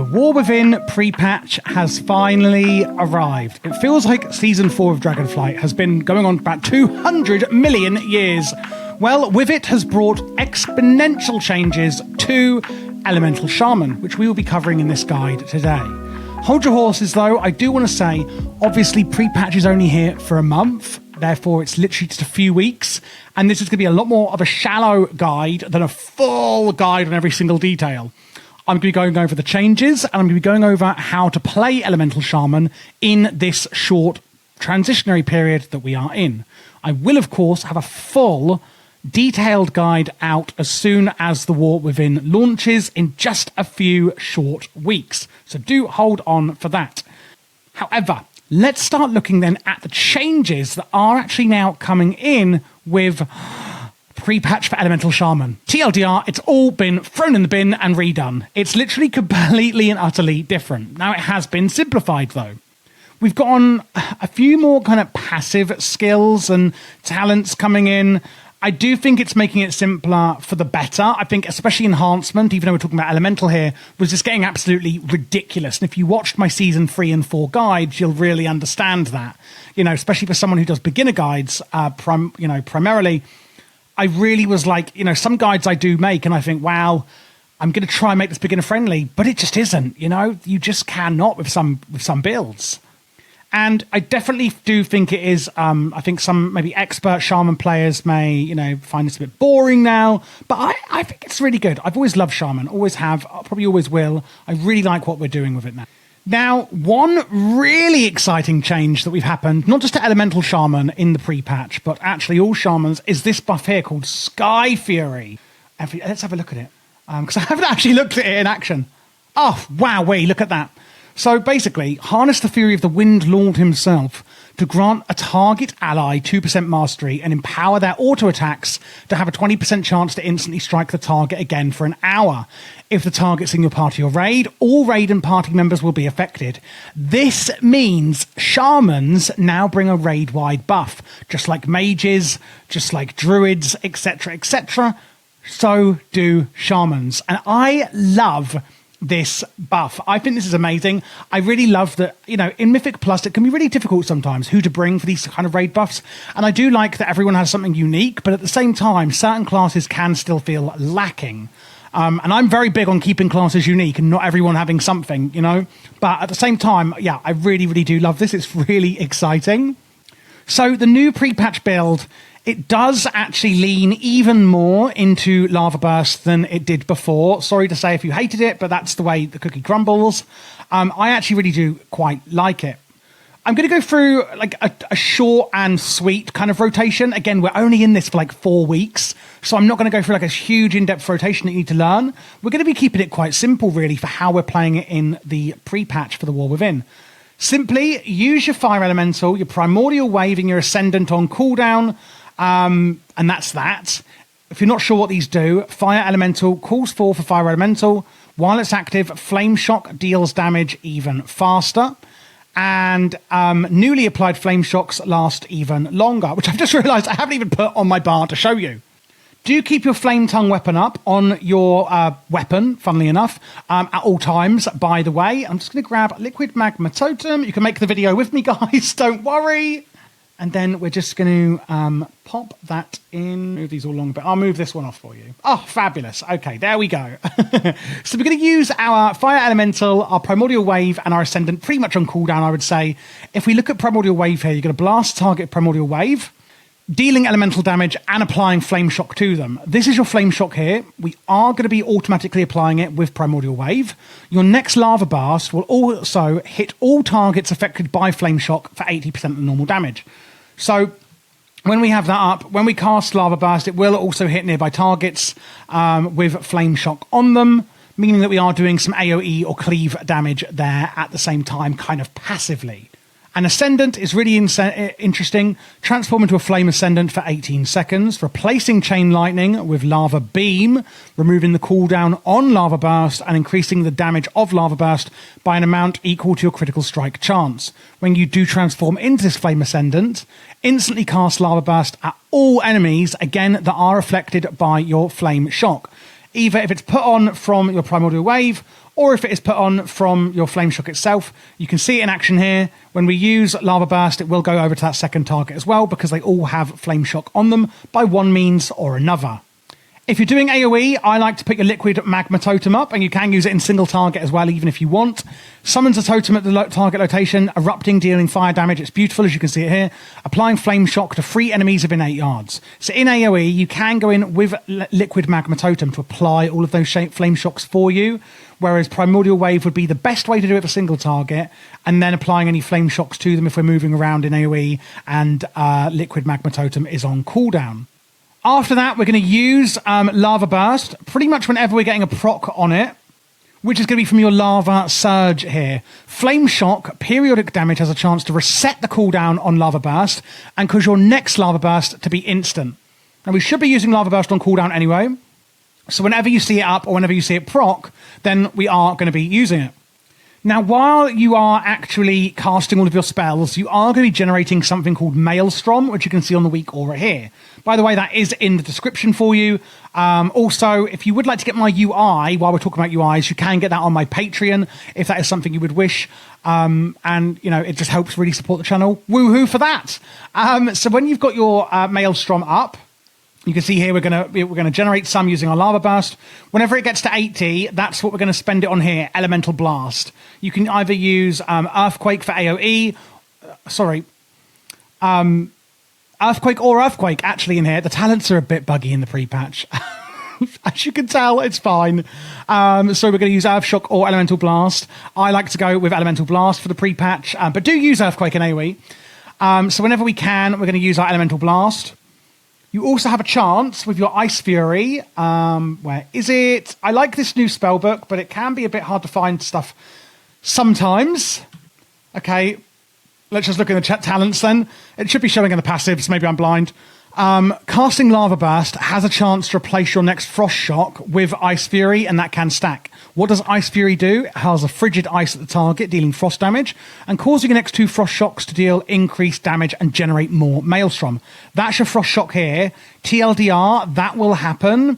The War Within pre-patch has finally arrived. It feels like Season 4 of Dragonflight has been going on for about 200 million years. Well, with it has brought exponential changes to Elemental Shaman, which we will be covering in this guide today. Hold your horses though, I do want to say, obviously pre-patch is only here for a month, therefore it's literally just a few weeks, and this is going to be a lot more of a shallow guide than a full guide on every single detail. I'm going to be going over the changes, and I'm going to be going over how to play Elemental Shaman in this short transitionary period that we are in. I will, of course, have a full, detailed guide out as soon as the War Within launches in just a few short weeks. So do hold on for that. However, let's start looking then at the changes that are actually now coming in with pre-patch for Elemental Shaman. TLDR, it's all been thrown in the bin and redone. It's literally completely and utterly different. Now it has been simplified though. We've got on a few more kind of passive skills and talents coming in. I do think it's making it simpler for the better. I think especially enhancement, even though we're talking about elemental here, was just getting absolutely ridiculous. And if you watched my season 3 and 4 guides, you'll really understand that. You know, especially for someone who does beginner guides, primarily, I really was like, you know, some guides I do make and I think, wow, I'm going to try and make this beginner friendly, but it just isn't, you know, you just cannot with some builds. And I definitely do think it is, I think some maybe expert Shaman players may, you know, find this a bit boring now, but I think it's really good. I've always loved Shaman, always have, probably always will. I really like what we're doing with it now. Now, one really exciting change that we've happened, not just to Elemental Shaman in the pre-patch, but actually all Shamans, is this buff here called Sky Fury. Let's have a look at it, because I haven't actually looked at it in action. Oh, wow, look at that. So basically, harness the fury of the Wind Lord himself to grant a target ally 2% mastery and empower their auto attacks to have a 20% chance to instantly strike the target again for an hour. If the target's in your party or raid, all raid and party members will be affected. This means Shamans now bring a raid-wide buff, just like mages, just like druids, etc., etc. So do Shamans. And I love this buff. I think this is amazing. I really love that, you know, in Mythic Plus, it can be really difficult sometimes who to bring for these kind of raid buffs. And I do like that everyone has something unique, but at the same time, certain classes can still feel lacking. And I'm very big on keeping classes unique and not everyone having something, you know, but at the same time, yeah, I really, really do love this. It's really exciting. So the new pre-patch build, it does actually lean even more into Lava Burst than it did before. Sorry to say if you hated it, but that's the way the cookie crumbles. I actually really do quite like it. I'm going to go through like a short and sweet kind of rotation. Again, we're only in this for like 4 weeks, so I'm not going to go through like a huge in-depth rotation that you need to learn. We're going to be keeping it quite simple, really, for how we're playing it in the pre-patch for the War Within. Simply use your Fire Elemental, your Primordial Wave, and your Ascendant on cooldown. And that's that. If you're not sure what these do, Fire Elemental calls for Fire Elemental. While it's active, Flame Shock deals damage even faster. And newly applied Flame Shocks last even longer, which I've just realised I haven't even put on my bar to show you. Do keep your Flame Tongue weapon up on your weapon, funnily enough, at all times, by the way. I'm just going to grab Liquid Magma Totem. You can make the video with me, guys, don't worry. And then we're just going to pop that in. Move these all along a bit. I'll move this one off for you. Oh, fabulous. Okay, there we go. So we're going to use our Fire Elemental, our Primordial Wave, and our Ascendant pretty much on cooldown, I would say. If we look at Primordial Wave here, you're going to blast target Primordial Wave, dealing elemental damage and applying Flame Shock to them. This is your Flame Shock here. We are going to be automatically applying it with Primordial Wave. Your next Lava Burst will also hit all targets affected by Flame Shock for 80% of the normal damage. So when we have that up, when we cast Lava Burst, it will also hit nearby targets with Flame Shock on them, meaning that we are doing some AoE or cleave damage there at the same time, kind of passively. An Ascendant is really interesting. Transform into a Flame Ascendant for 18 seconds, replacing Chain Lightning with Lava Beam, removing the cooldown on Lava Burst and increasing the damage of Lava Burst by an amount equal to your critical strike chance. When you do transform into this Flame Ascendant, instantly cast Lava Burst at all enemies, again, that are affected by your Flame Shock. Either if it's put on from your Primordial Wave, or if it is put on from your flame shock itself. You can see it in action here. When we use Lava Burst, it will go over to that second target as well, because they all have flame shock on them by one means or another. If you're doing AoE, I like to put your liquid magma totem up, and you can use it in single target as well, even if you want. Summons a totem at the target location, erupting, dealing fire damage. It's beautiful, as you can see it here. Applying flame shock to 3 enemies within 8 yards. So in AoE, you can go in with liquid magma totem to apply all of those flame shocks for you, whereas Primordial Wave would be the best way to do it for single target, and then applying any flame shocks to them if we're moving around in AoE, and liquid magma totem is on cooldown. After that, we're going to use Lava Burst pretty much whenever we're getting a proc on it, which is going to be from your Lava Surge here. Flame Shock, periodic damage, has a chance to reset the cooldown on Lava Burst and cause your next Lava Burst to be instant. Now, we should be using Lava Burst on cooldown anyway, so whenever you see it up or whenever you see it proc, then we are going to be using it. Now, while you are actually casting all of your spells, you are going to be generating something called Maelstrom, which you can see on the weak aura here. By the way, that is in the description for you. Also, if you would like to get my UI, while we're talking about UIs, you can get that on my Patreon, if that is something you would wish. And, you know, it just helps really support the channel. Woohoo for that! So when you've got your Maelstrom up, you can see here we're gonna generate some using our Lava Burst. Whenever it gets to 80, that's what we're going to spend it on here, Elemental Blast. You can either use Earthquake for AoE, Earthquake or Earthquake actually in here. The talents are a bit buggy in the pre-patch. As you can tell, it's fine. So we're going to use Earthshock or Elemental Blast. I like to go with Elemental Blast for the pre-patch, but do use Earthquake in AoE. So whenever we can, we're going to use our Elemental Blast. You also have a chance with your Ice Fury. Where is it? I like this new spellbook, but it can be a bit hard to find stuff sometimes. Okay, let's just look in the talents then. It should be showing in the passives. Maybe I'm blind. Casting Lava Burst has a chance to replace your next Frost Shock with Ice Fury, and that can stack. What does Ice Fury do? It has a frigid ice at the target, dealing frost damage, and causing your next 2 Frost Shocks to deal increased damage and generate more Maelstrom. That's your Frost Shock here. TLDR, that will happen.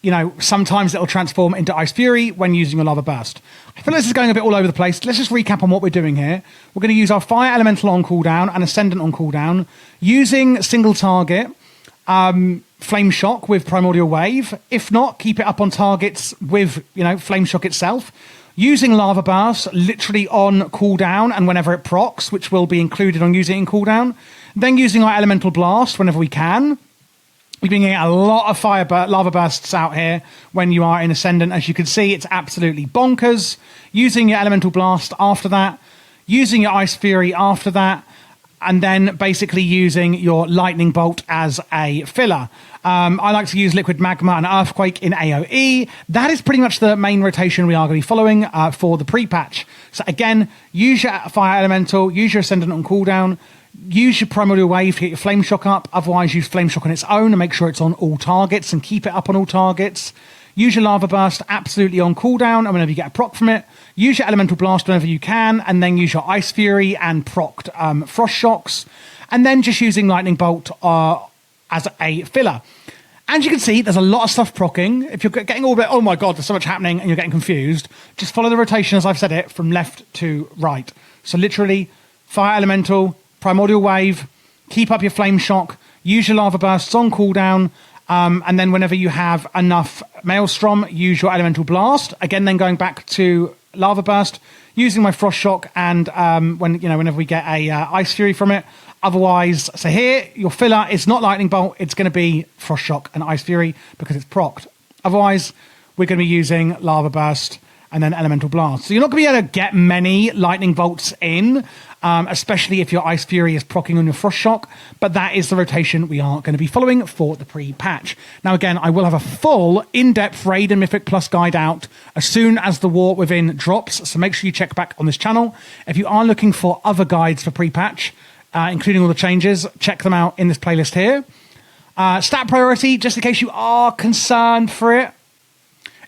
You know, sometimes it'll transform into Ice Fury when using a Lava Burst. I feel like this is going a bit all over the place. Let's just recap on what we're doing here. We're going to use our Fire Elemental on cooldown and Ascendant on cooldown, using single target, Flame Shock with Primordial Wave. If not, keep it up on targets with, you know, Flame Shock itself. Using Lava Burst literally on cooldown and whenever it procs, which will be included on using it in cooldown. Then using our Elemental Blast whenever we can. We've been getting a lot of lava bursts out here when you are in Ascendant. As you can see, it's absolutely bonkers. Using your Elemental Blast after that, using your Ice Fury after that, and then basically using your Lightning Bolt as a filler. I like to use Liquid Magma and Earthquake in AoE. That is pretty much the main rotation we are going to be following for the pre-patch. So again, use your Fire Elemental, use your Ascendant on cooldown, use your Primordial Wave to get your Flame Shock up. Otherwise, use Flame Shock on its own and make sure it's on all targets and keep it up on all targets. Use your Lava Burst absolutely on cooldown and whenever you get a proc from it. Use your Elemental Blast whenever you can, and then use your Ice Fury and procced Frost Shocks. And then just using Lightning Bolt as a filler. As you can see, there's a lot of stuff proccing. If you're getting all a bit, oh my god, there's so much happening, and you're getting confused, just follow the rotation as I've said it, from left to right. So literally, Fire Elemental, Primordial Wave, keep up your Flame Shock, use your Lava Bursts on cooldown, and then whenever you have enough Maelstrom, use your Elemental Blast. Again, then going back to Lava Burst, using my Frost Shock, and whenever we get a Ice Fury from it. Otherwise, so here, your filler is not Lightning Bolt, it's going to be Frost Shock and Ice Fury because it's procced. Otherwise, we're going to be using Lava Burst and then Elemental Blast. So you're not going to be able to get many Lightning Bolts in, especially if your Ice Fury is proccing on your Frost Shock, but that is the rotation we are going to be following for the pre-patch. Now again, I will have a full in-depth Raid and Mythic Plus guide out as soon as the War Within drops, so make sure you check back on this channel. If you are looking for other guides for pre-patch, including all the changes, check them out in this playlist here. Stat priority, just in case you are concerned for it,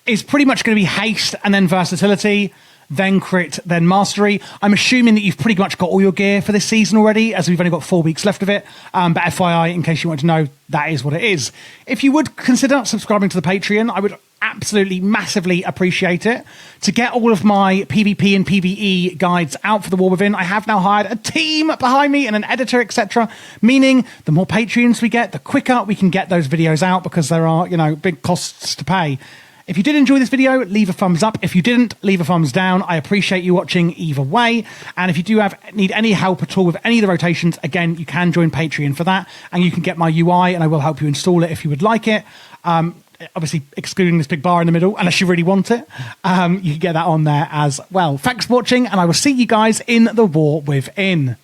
is pretty much going to be haste and then versatility, then crit, then mastery. I'm assuming that you've pretty much got all your gear for this season already, as we've only got 4 weeks left of it. But FYI, in case you want to know, that is what it is. If you would consider subscribing to the Patreon, I would absolutely massively appreciate it. To get all of my PvP and PvE guides out for the War Within, I have now hired a team behind me and an editor, etc. Meaning the more Patreons we get, the quicker we can get those videos out, because there are, you know, big costs to pay. If you did enjoy this video, leave a thumbs up. If you didn't, leave a thumbs down. I appreciate you watching either way. And if you do need any help at all with any of the rotations, again, you can join Patreon for that, and you can get my UI, and I will help you install it if you would like it. Obviously, excluding this big bar in the middle, unless you really want it. You can get that on there as well. Thanks for watching, and I will see you guys in the War Within.